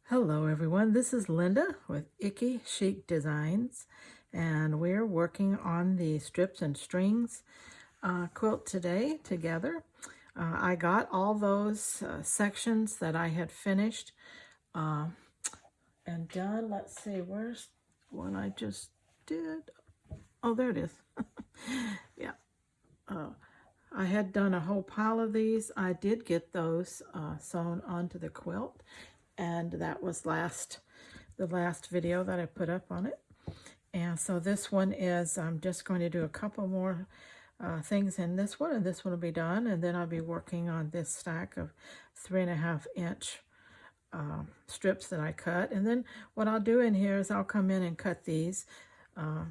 Hello everyone, this is Linda with Icky Chic Designs, and we're working on the strips and strings quilt today together. I got all those sections that I had finished uh, and done. Let's see, where's one I just did? Oh, there it is. Yeah. I had done a whole pile of these. I did get those sewn onto the quilt, and that was the last video that I put up on it. And so this one is, I'm just going to do a couple more things in this one, and this one will be done, and then I'll be working on this stack of 3.5-inch strips that I cut. And then what I'll do in here is I'll come in and cut these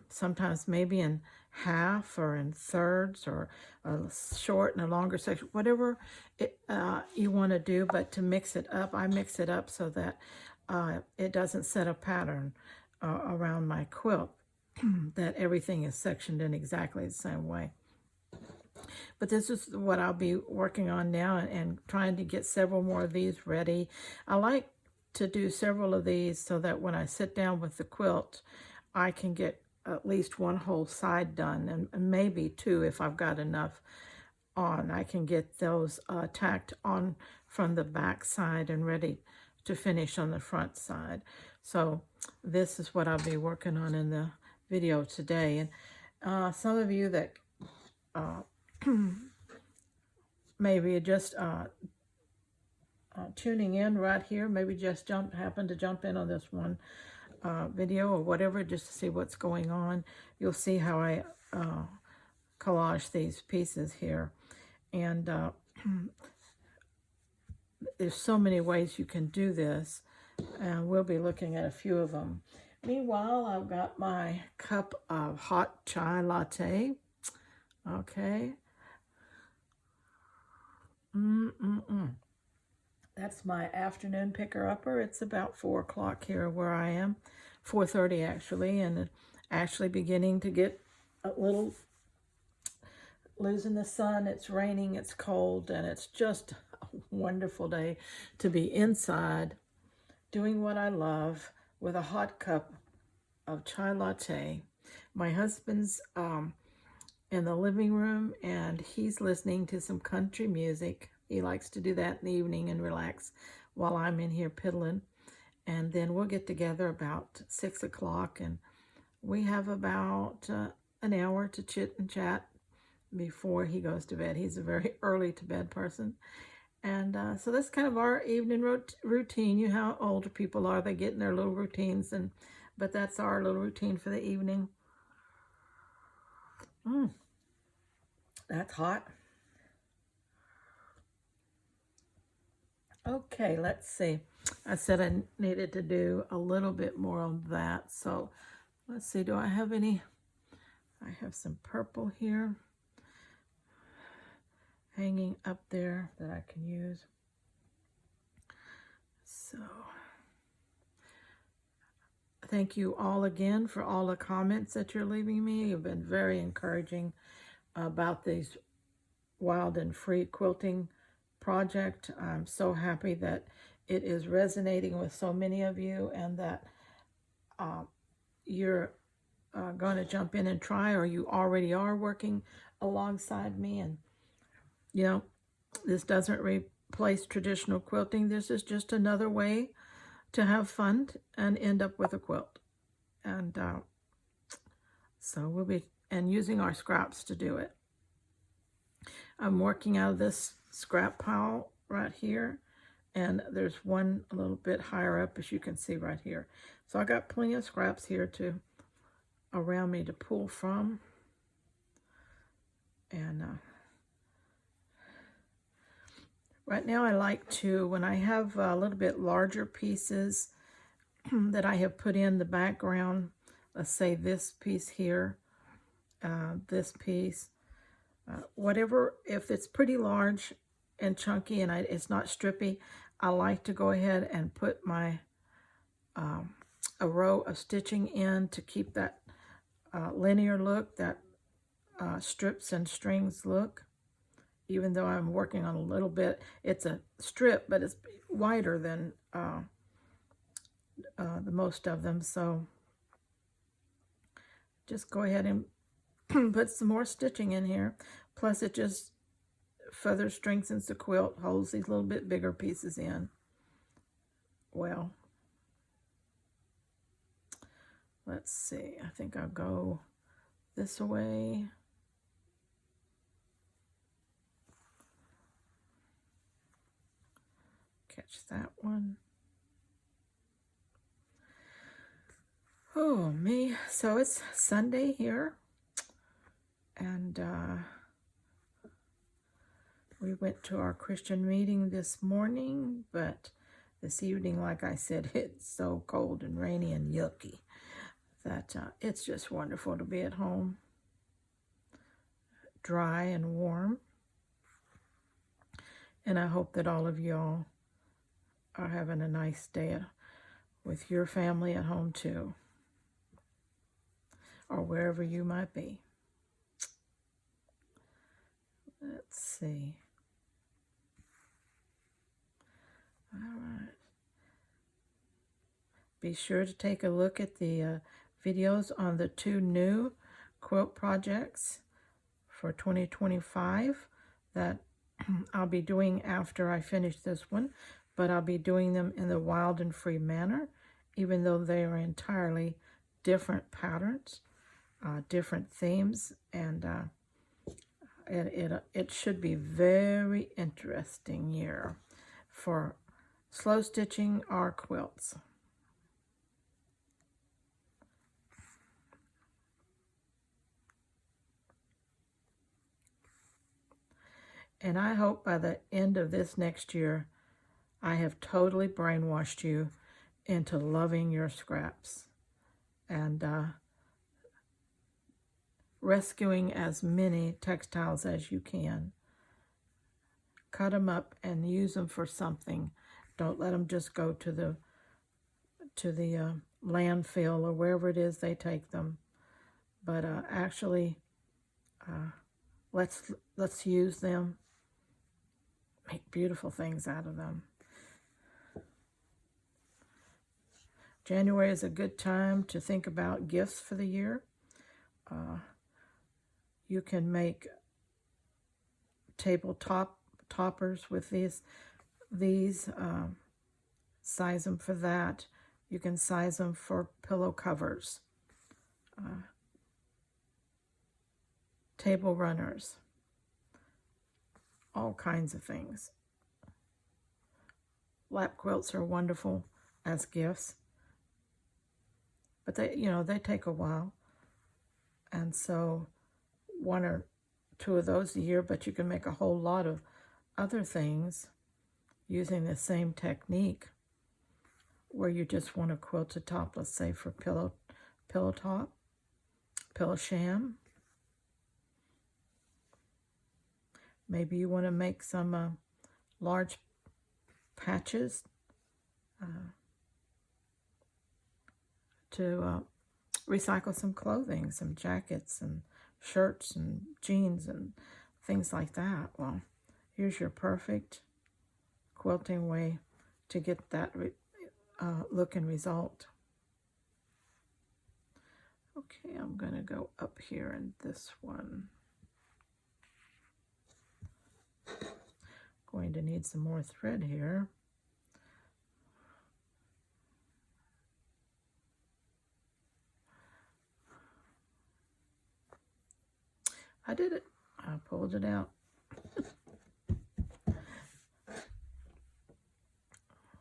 sometimes maybe in half or in thirds, or a short and a longer section, whatever you want to do. But to mix it up, I mix it up so that it doesn't set a pattern around my quilt, that everything is sectioned in exactly the same way. But this is what I'll be working on now, and trying to get several more of these ready. I like to do several of these so that when I sit down with the quilt, I can get at least one whole side done, and maybe two if I've got enough on. I can get those tacked on from the back side and ready to finish on the front side. So this is what I'll be working on in the video today. And some of you that maybe just tuning in right here, maybe just happen to jump in on this one video or whatever, just to see what's going on. You'll see how I collage these pieces here. And there's so many ways you can do this, and we'll be looking at a few of them. Meanwhile, I've got my cup of hot chai latte. Okay. That's my afternoon picker-upper. It's about 4 o'clock here where I am, 4:30 actually, and actually beginning to get a little, losing the sun. It's raining, it's cold, and it's just a wonderful day to be inside doing what I love with a hot cup of chai latte. My husband's in the living room, and he's listening to some country music. He likes to do that in the evening and relax while I'm in here piddling. And then we'll get together about 6 o'clock, and we have about an hour to chit and chat before he goes to bed. He's a very early to bed person. And so that's kind of our evening routine. You know how older people are, they get in their little routines, but that's our little routine for the evening. That's hot. Okay, let's see. I said I needed to do a little bit more on that. So let's see, do I have any? I have some purple here hanging up there that I can use. So thank you all again for all the comments that you're leaving me. You've been very encouraging about these Wild and Free quilting project. I'm so happy that it is resonating with so many of you, and that you're going to jump in and try, or you already are working alongside me. And you know, this doesn't replace traditional quilting. This is just another way to have fun and end up with a quilt. And so we'll be using our scraps to do it. I'm working out of this scrap pile right here, and there's one a little bit higher up, as you can see right here. So I got plenty of scraps here around me to pull from. And right now I like to, when I have a little bit larger pieces that I have put in the background, let's say this piece here, this piece, whatever, if it's pretty large and chunky and it's not strippy, I like to go ahead and put my a row of stitching in to keep that linear look, that strips and strings look. Even though I'm working on a little bit, it's a strip, but it's wider than the most of them, so just go ahead and put some more stitching in here. Plus it just further strengthens the quilt, holds these little bit bigger pieces in. Well, let's see, I think I'll go this way. Catch that one. Oh, me. So it's Sunday here, and we went to our Christian meeting this morning, but this evening, like I said, it's so cold and rainy and yucky that it's just wonderful to be at home, dry and warm. And I hope that all of y'all are having a nice day with your family at home too, or wherever you might be. Let's see. All right. Be sure to take a look at the videos on the 2 new quilt projects for 2025 that I'll be doing after I finish this one, but I'll be doing them in the wild and free manner, even though they are entirely different patterns, different themes, and it should be very interesting year for slow stitching our quilts. And I hope by the end of this next year, I have totally brainwashed you into loving your scraps and rescuing as many textiles as you can. Cut them up and use them for something. Don't let them just go to the landfill or wherever it is they take them. But actually, let's use them. Make beautiful things out of them. January is a good time to think about gifts for the year. You can make toppers with these. Size them for that. You can size them for pillow covers, table runners, all kinds of things. Lap quilts are wonderful as gifts, but they take a while, and so 1 or 2 of those a year, but you can make a whole lot of other things using the same technique, where you just want to quilt a top, let's say for pillow top, pillow sham. Maybe you want to make some large patches to recycle some clothing, some jackets and shirts and jeans and things like that. Well, here's your perfect quilting way to get that look and result. Okay, I'm going to go up here in this one. Going to need some more thread here. I did it. I pulled it out.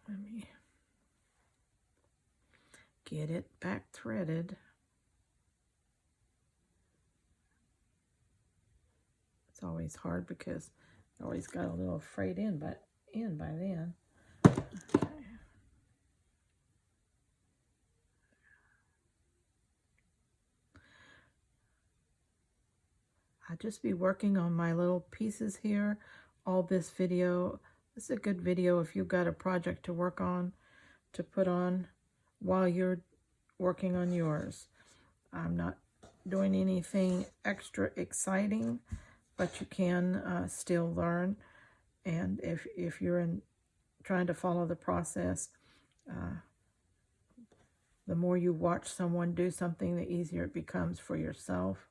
Let me get it back threaded. It's always hard because I always got a little frayed in by then. Okay. I'll just be working on my little pieces here. All this video, this is a good video if you've got a project to work on, to put on while you're working on yours. I'm not doing anything extra exciting, but you can still learn. And if you're trying to follow the process, The more you watch someone do something, the easier it becomes for yourself.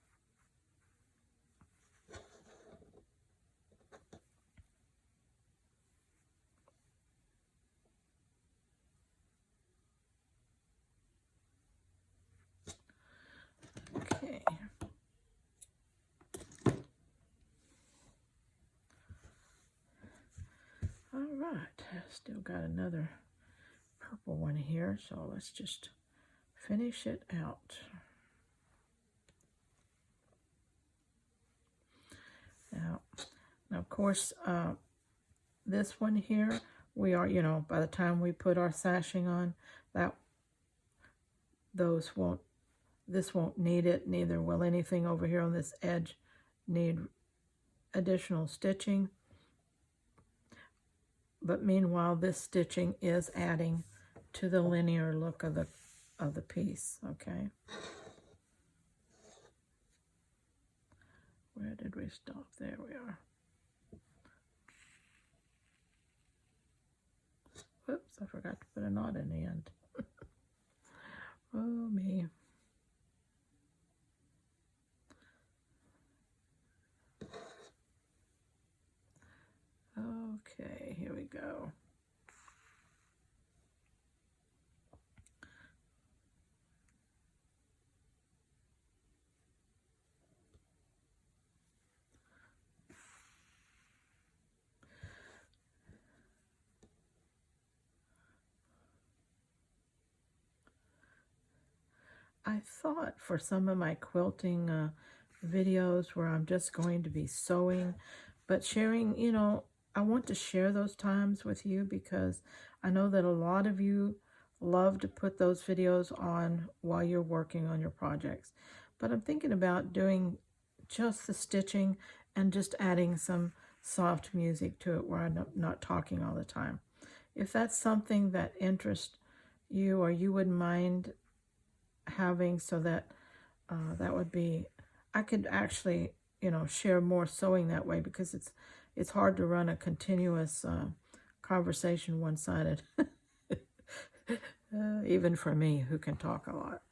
Okay. All right, still got another purple one here, so let's just finish it out. Now of course, this one here, we are, by the time we put our sashing on, this won't need it, neither will anything over here on this edge need additional stitching. But meanwhile, this stitching is adding to the linear look of the piece, okay? Where did we stop? There we are. Whoops, I forgot to put a knot in the end. Oh, me. Okay, here we go. I thought for some of my quilting videos where I'm just going to be sewing, but sharing, I want to share those times with you because I know that a lot of you love to put those videos on while you're working on your projects. But I'm thinking about doing just the stitching and just adding some soft music to it where I'm not talking all the time. If that's something that interests you or you wouldn't mind having, so that that would be, I could actually share more sewing that way, because it's hard to run a continuous conversation one-sided even for me, who can talk a lot.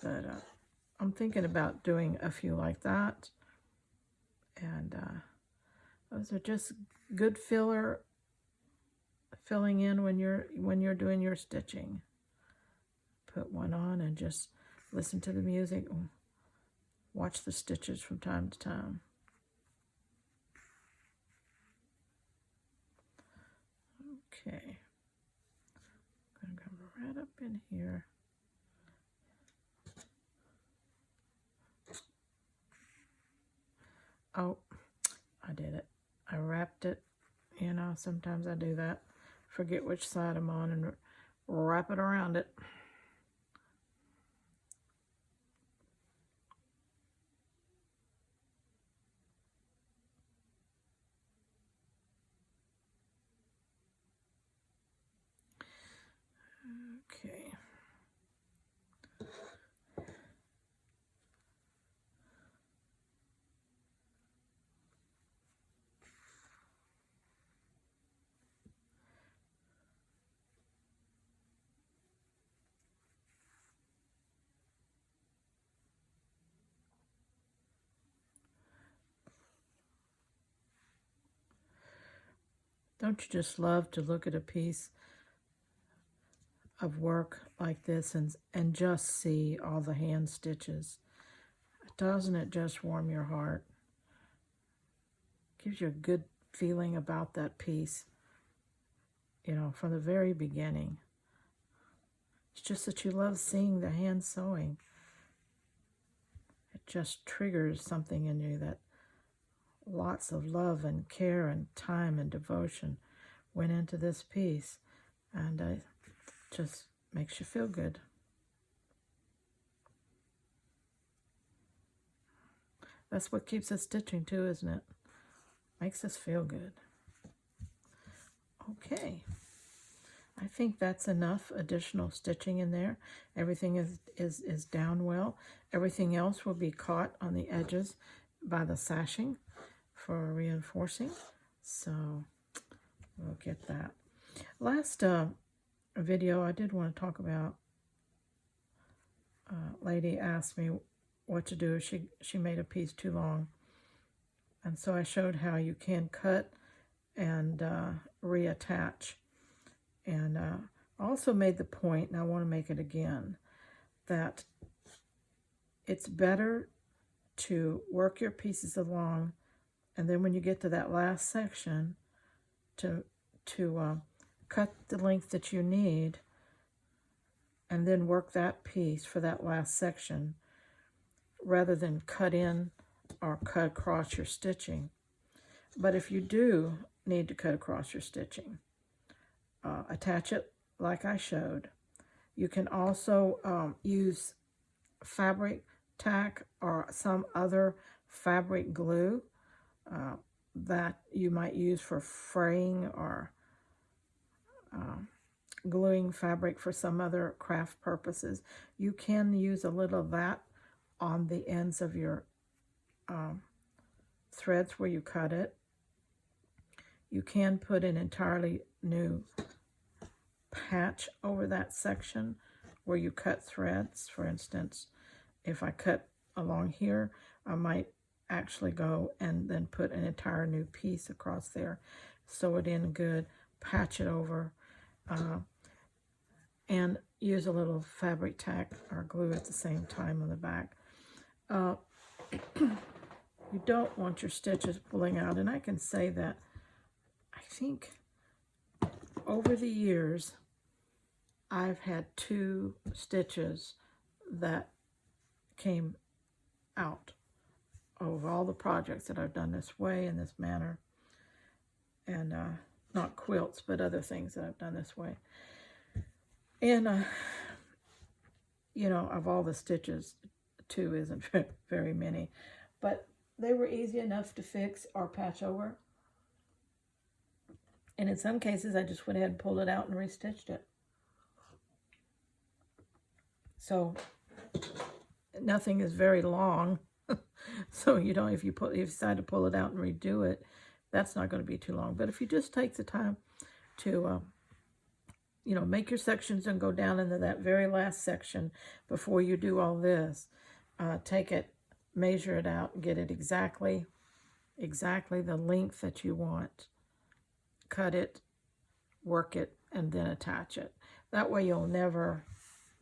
But I'm thinking about doing a few like that, and those are just good filling in when you're doing your stitching. Put one on and just listen to the music and watch the stitches from time to time. Okay, I'm going to come right up in here. Oh, I did it. I wrapped it. Sometimes I do that. Forget which side I'm on and wrap it around it. Okay. Don't you just love to look at a piece of work like this and just see all the hand stitches? Doesn't it just warm your heart? Gives you a good feeling about that piece, from the very beginning. It's just that you love seeing the hand sewing. It just triggers something in you, that lots of love and care and time and devotion went into this piece, and it just makes you feel good. That's what keeps us stitching too, isn't it? Makes us feel good. Okay, I think that's enough additional stitching in there. Everything is down well. Everything else will be caught on the edges by the sashing for reinforcing. So we'll get that. Last video, I did want to talk about lady asked me what to do. She made a piece too long. And so I showed how you can cut and reattach. And also made the point, and I want to make it again, that it's better to work your pieces along, and then when you get to that last section, to cut the length that you need, and then work that piece for that last section, rather than cut in or cut across your stitching. But if you do need to cut across your stitching, attach it like I showed. You can also use fabric tack or some other fabric glue that you might use for fraying or gluing fabric for some other craft purposes. You can use a little of that on the ends of your threads where you cut it. You can put an entirely new patch over that section where you cut threads. For instance, if I cut along here, I might actually go and then put an entire new piece across there, sew it in good, patch it over, and use a little fabric tack or glue at the same time on the back. You don't want your stitches pulling out, and I can say that I think over the years I've had 2 stitches that came out of all the projects that I've done this way, in this manner, and not quilts, but other things that I've done this way. And you know, of all the stitches, 2 isn't very many, but they were easy enough to fix or patch over. And in some cases, I just went ahead and pulled it out and restitched it. So nothing is very long. So you don't, if you decide to pull it out and redo it, that's not going to be too long. But if you just take the time to, you know, make your sections and go down into that very last section before you do all this, take it, measure it out, get it exactly the length that you want. Cut it, work it, and then attach it. That way you'll never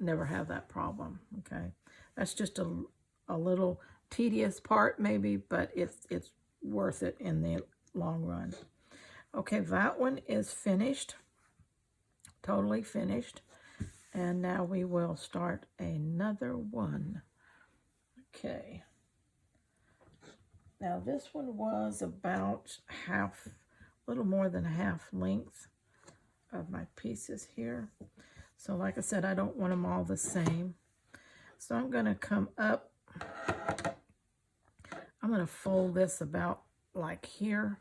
have that problem, okay? That's just a little tedious part maybe, but it's worth it in the long run. Okay, that one is finished, totally finished. And now we will start another one. Okay. Now this one was about half, a little more than half length of my pieces here. So like I said, I don't want them all the same. So I'm going to come up. I'm going to fold this about like here.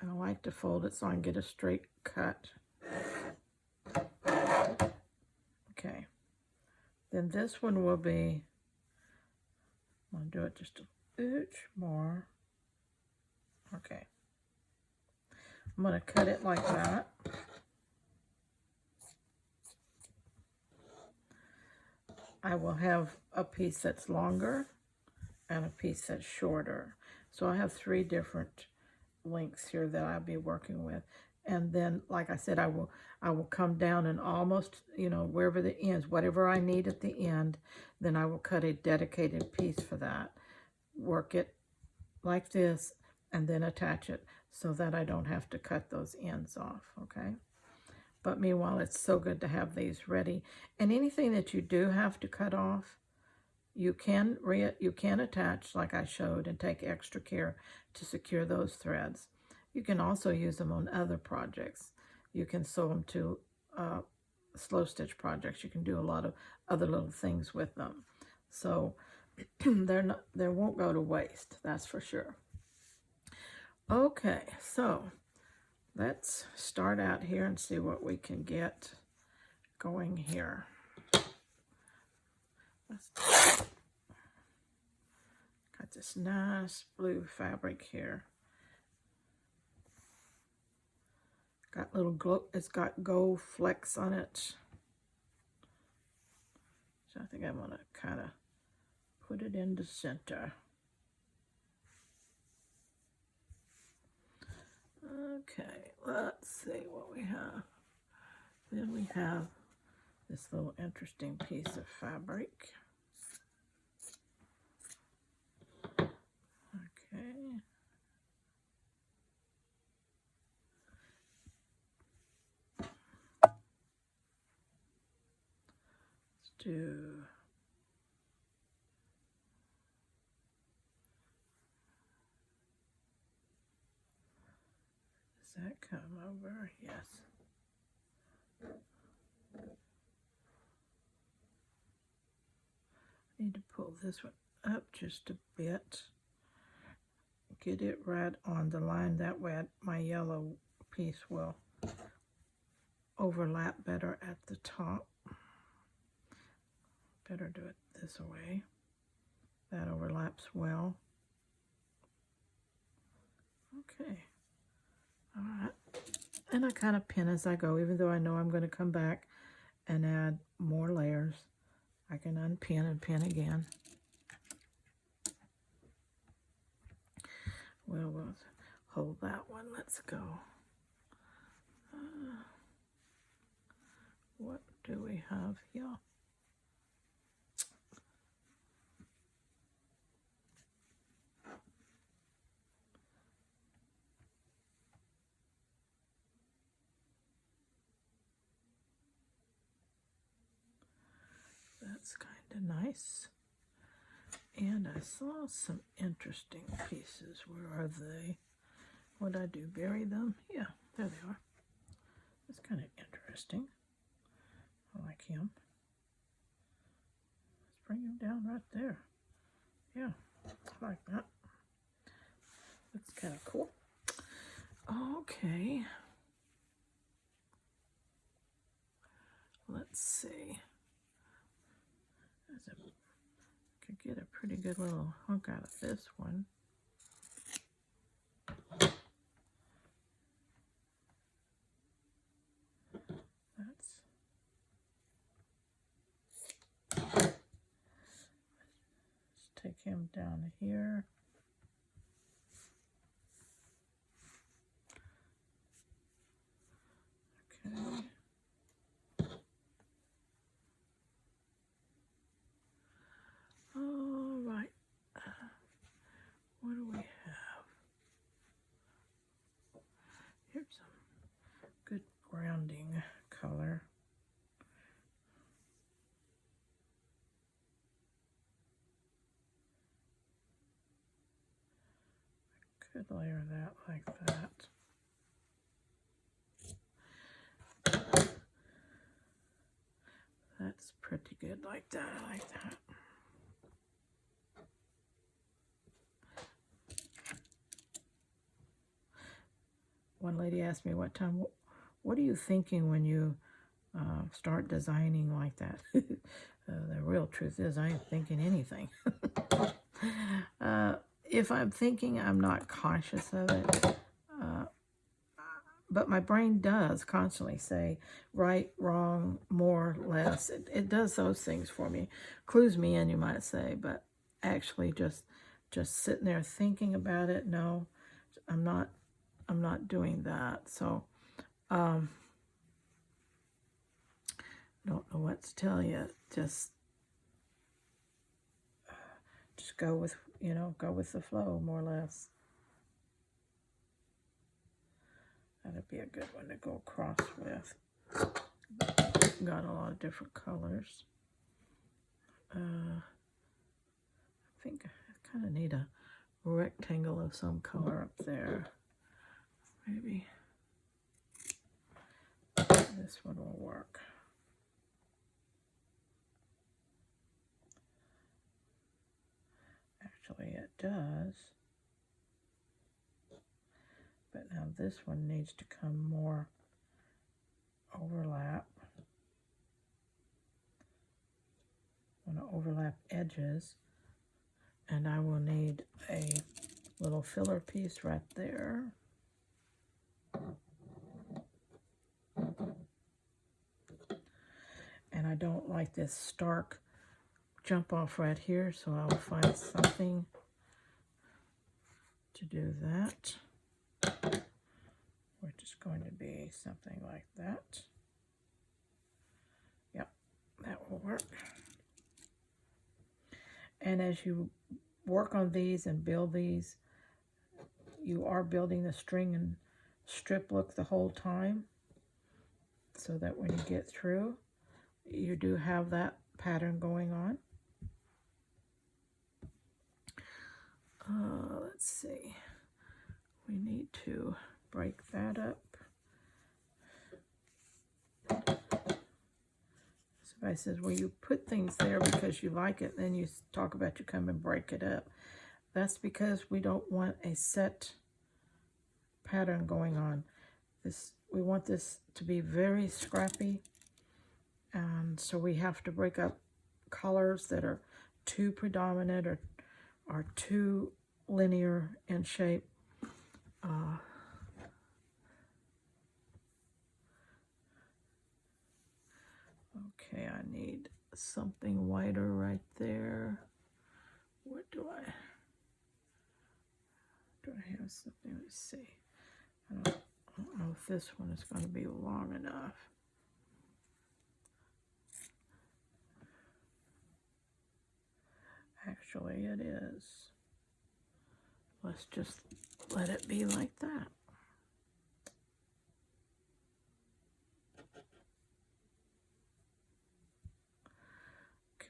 And I like to fold it so I can get a straight cut. Okay. Then this one will be, I'm going to do it just a bit more. Okay. I'm going to cut it like that. I will have a piece that's longer and a piece that's shorter. So I have 3 different lengths here that I'll be working with. And then, like I said, I will come down and almost, you know, wherever the ends, whatever I need at the end, then I will cut a dedicated piece for that. Work it like this and then attach it so that I don't have to cut those ends off, okay? But meanwhile, it's so good to have these ready. And anything that you do have to cut off, you can attach like I showed and take extra care to secure those threads. You can also use them on other projects. You can sew them to slow stitch projects. You can do a lot of other little things with them. So they won't go to waste, that's for sure. Okay, so let's start out here and see what we can get going here. Got this nice blue fabric here. Got little glow, it's got gold flecks on it. So I think I'm going to kind of put it in the center. Okay, let's see what we have. Then we have this little interesting piece of fabric. Okay. Let's do... Does that come over? Yes. I need to pull this one up just a bit. Get it right on the line. That way my yellow piece will overlap better at the top. Better do it this way. That overlaps well. Okay. All right. And I kind of pin as I go, even though I know I'm going to come back and add more layers. I can unpin and pin again. Well, we'll hold that one. Let's go. What do we have here? That's kind of nice. And I saw some interesting pieces. Where are they? What'd I do? Bury them? Yeah, there they are. That's kind of interesting. I like him. Let's bring him down right there. Yeah, I like that. That's kind of cool. Okay. Let's see. Could get a pretty good little hunk out of this one. Let's take him down here. Okay. All right. What do we have? Here's some good grounding color. Could layer that like that. That's pretty good like that. I like that. One lady asked me what time, what are you thinking when you start designing like that? The real truth is I ain't thinking anything. If I'm thinking, I'm not conscious of it. But my brain does constantly say right, wrong, more, less. It does those things for me. Clues me in, you might say, but actually just sitting there thinking about it, no, I'm not doing that. So don't know what to tell you. Just go with, go with the flow, more or less. That'd be a good one to go across with. Got a lot of different colors. I think I kind of need a rectangle of some color up there. Maybe this one will work. Actually, it does. But now this one needs to come more overlap. I want to overlap edges. And I will need a little filler piece right there. And I don't like this stark jump off right here, so I'll find something to do that. Which is going to be something like that. Yep, that will work. And as you work on these and build these, you are building the string and strip look the whole time, so that when you get through, you do have that pattern going on. Let's see. We need to break that up. Somebody says, well, you put things there because you like it, then you talk about you come and break it up. That's because we don't want a set pattern going on. We want this to be very scrappy, and so we have to break up colors that are too predominant or too linear in shape. Okay, I need something whiter right there. What do I have something? Let's see. I don't know if this one is going to be long enough. Actually, it is. Let's just let it be like that.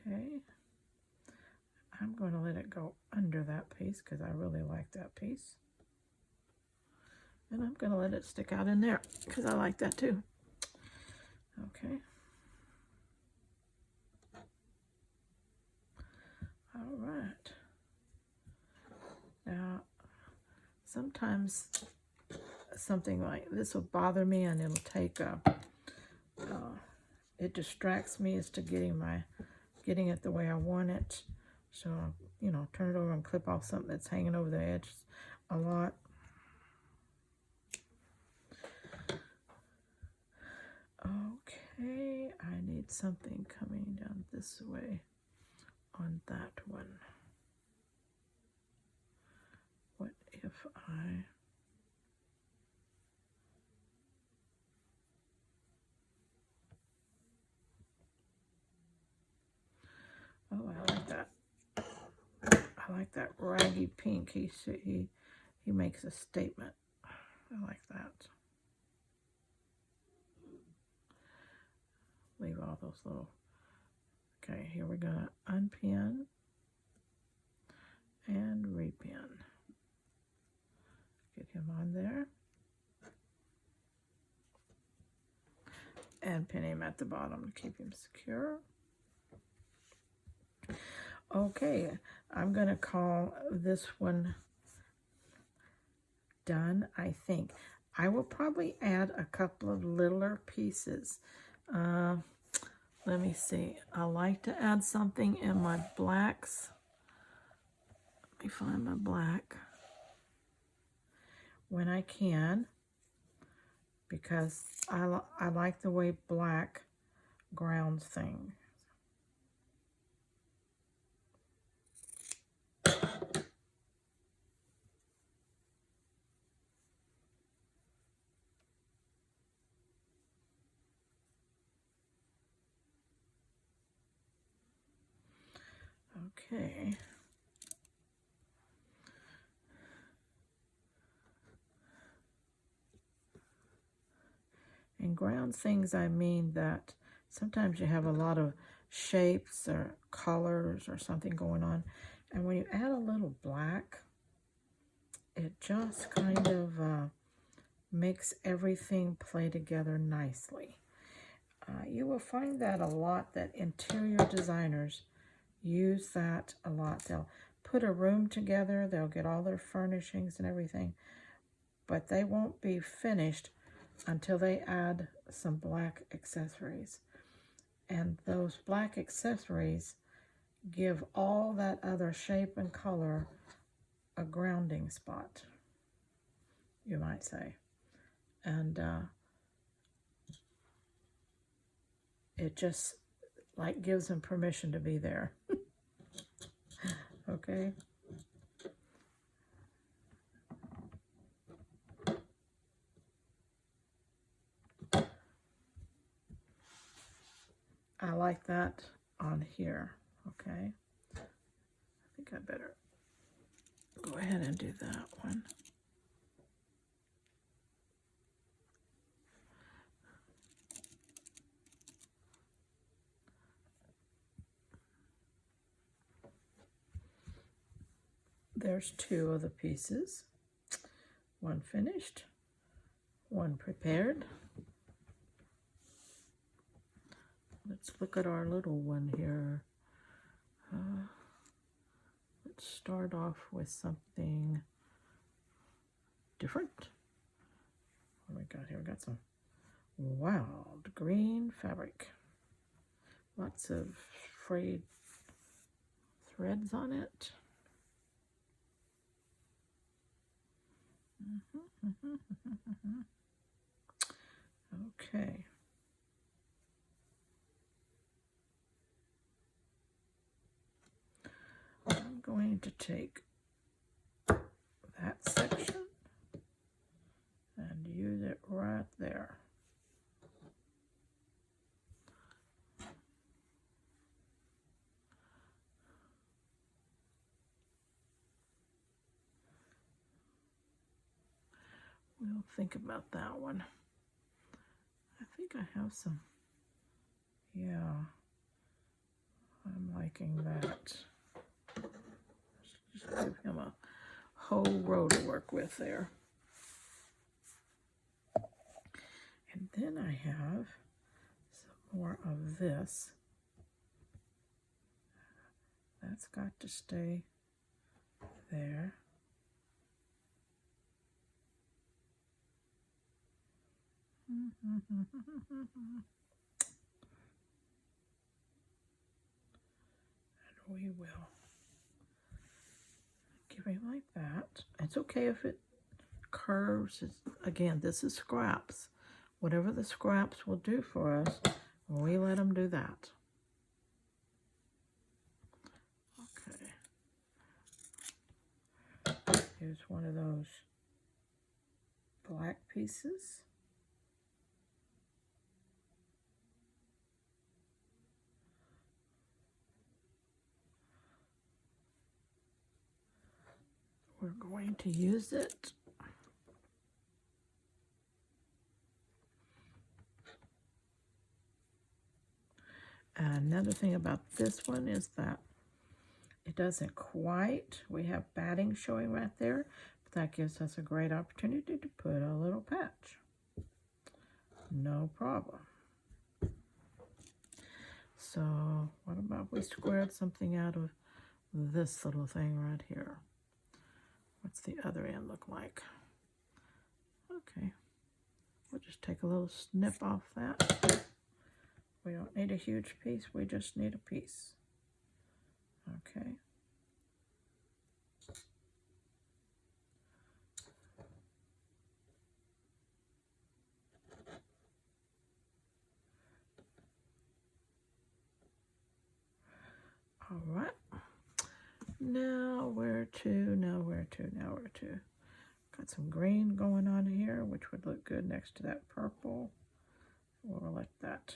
Okay. I'm going to let it go under that piece because I really like that piece. And I'm going to let it stick out in there because I like that too. Okay. All right. Now, sometimes something like this will bother me, and it'll take it distracts me as to getting it the way I want it. So, you know, turn it over and clip off something that's hanging over the edge a lot. Okay, I need something coming down this way on that one. What if I... Oh, I like that. I like that raggy pink. He makes a statement. I like that. Leave all those little... Okay, here we're going to unpin and repin. Get him on there. And pin him at the bottom to keep him secure. Okay, I'm going to call this one done, I think. I will probably add a couple of littler pieces. Let me see. I like to add something in my blacks. Let me find my black when I can, because I like the way black grounds things. Okay. And ground things, I mean that sometimes you have a lot of shapes or colors or something going on. And when you add a little black, it just kind of makes everything play together nicely. You will find that a lot, that interior designers use that a lot. They'll put a room together, they'll get all their furnishings and everything, but they won't be finished until they add some black accessories. And those black accessories give all that other shape and color a grounding spot, you might say. And it just like gives them permission to be there. Okay. I like that on here. Okay. I think I better go ahead and do that one. There's two of the pieces. One finished, one prepared. Let's look at our little one here. Let's start off with something different. What do we got here? We got some wild green fabric. Lots of frayed threads on it. Okay. I'm going to take that section and use it right there. We'll think about that one. I think I have some, yeah, I'm liking that. Just give him a whole row to work with there. And then I have some more of this. That's got to stay there. And we will give it like that. It's okay if it curves. Again, this is scraps. Whatever the scraps will do for us, we let them do that. Okay. Here's one of those black pieces. We're going to use it. Another thing about this one is that it doesn't quite, we have batting showing right there, but that gives us a great opportunity to put a little patch. No problem. So what about we squared something out of this little thing right here? What's the other end look like? Okay, we'll just take a little snip off that. We don't need a huge piece, we just need a piece. Okay. All right. Now where to? Got some green going on here, which would look good next to that purple. We'll let that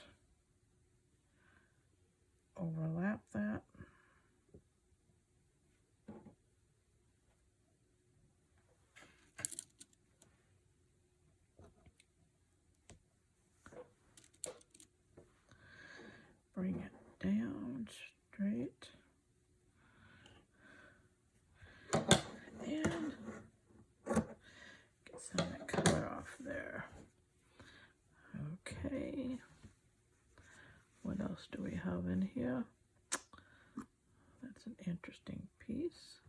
overlap that. Bring it down straight. And get some of that color off there. Okay. What else do we have in here? That's an interesting piece.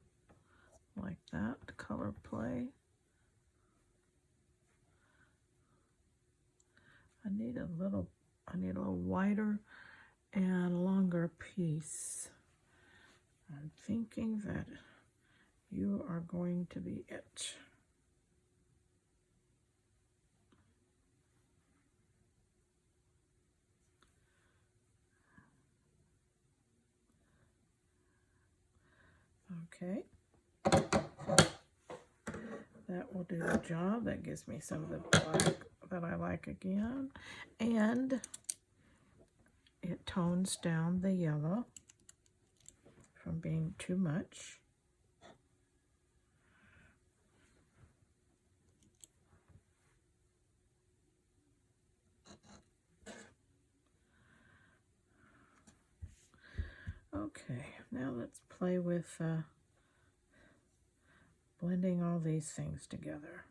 Like that, color play. I need a little wider and longer piece. I'm thinking that you are going to be it. Okay. That will do the job. That gives me some of the black that I like again. And it tones down the yellow from being too much. Okay, now let's play with blending all these things together.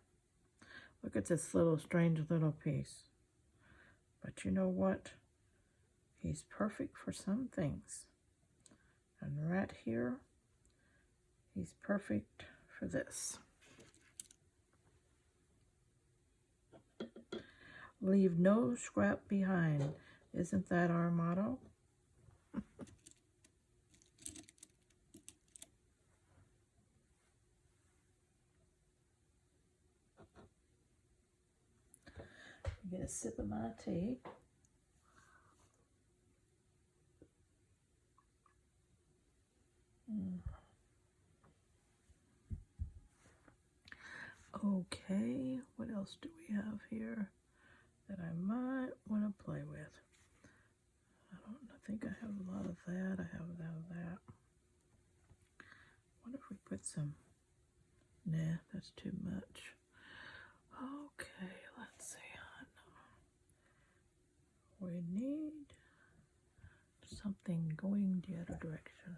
Look at this little strange little piece. But you know what? He's perfect for some things. And right here, he's perfect for this. Leave no scrap behind. Isn't that our motto? Get a sip of my tea. Okay, what else do we have here that I might want to play with? I think I have a lot of that. I have a lot of that. What if we put some? Nah, that's too much. Okay, let's see. We need something going the other direction.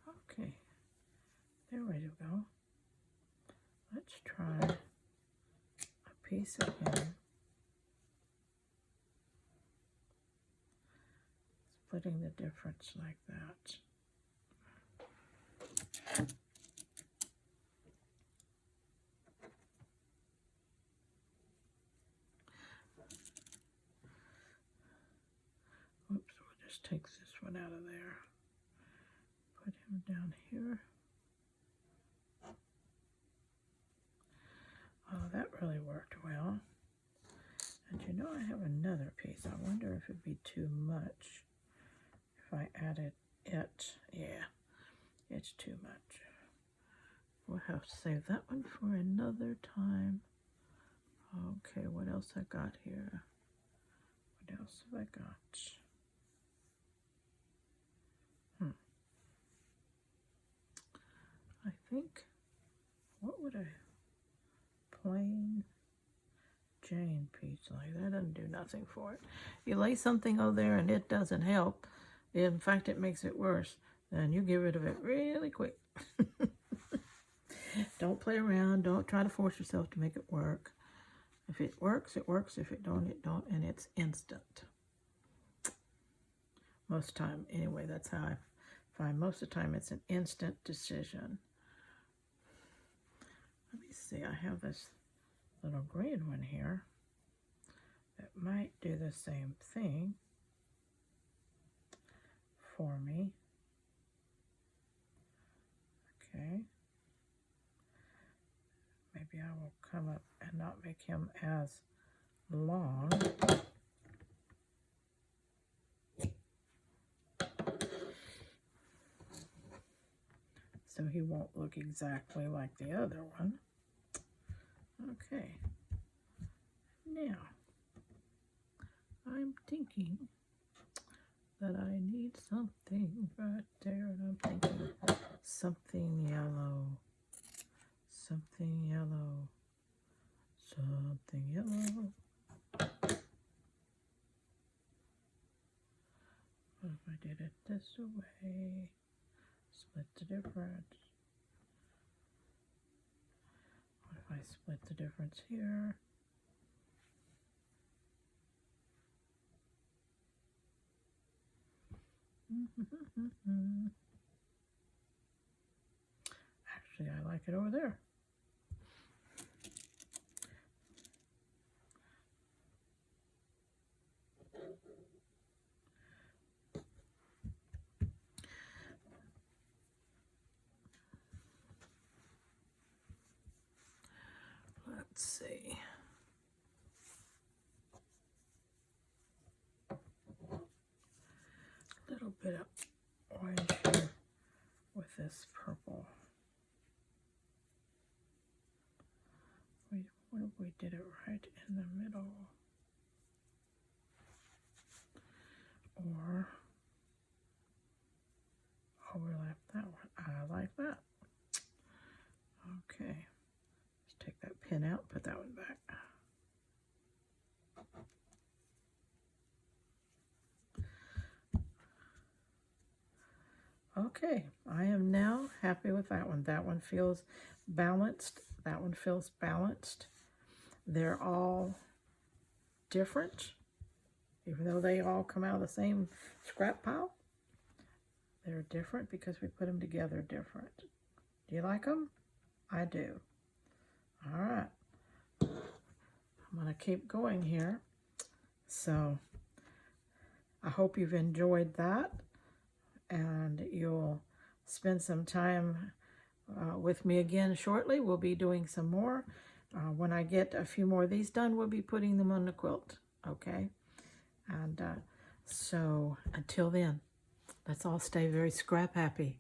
Okay, there we go. Let's try a piece of him. Splitting the difference like that. Oops, we'll just take this one out of there. Put him down here. Oh, that really worked well. And you know, I have another piece. I wonder if it'd be too much if I added it. Yeah, it's too much. We'll have to save that one for another time. Okay, what else I got here? What else have I got? I think, what would a plain Jane piece like that? Doesn't do nothing for it. You lay something over there and it doesn't help. In fact, it makes it worse. Then you get rid of it really quick. Don't play around. Don't try to force yourself to make it work. If it works, it works. If it don't, it don't. And it's instant. Most of the time, anyway, that's how I find. Most of the time, it's an instant decision. Let me see. I have this little green one here that might do the same thing for me. Okay. Maybe I will come up and not make him as long. So he won't look exactly like the other one. Okay. Now, I'm thinking that I need something right there, and I'm thinking something yellow. Something yellow. Something yellow. What if I did it this way? Split the difference. What if I split the difference here? Actually, I like it over there. Let's see. A little bit of orange here with this purple. did it right in the middle. Or overlap that one. I like that. Okay, let's take that pin out, put that one back. Okay, I am now happy with that one. That one feels balanced. That one feels balanced. They're all different, even though they all come out of the same scrap pile. They're different because we put them together different. Do you like them? I do. All right. I'm going to keep going here. So I hope you've enjoyed that, and you'll spend some time with me again shortly. We'll be doing some more. When I get a few more of these done, we'll be putting them on the quilt, okay? And so until then, let's all stay very scrap happy.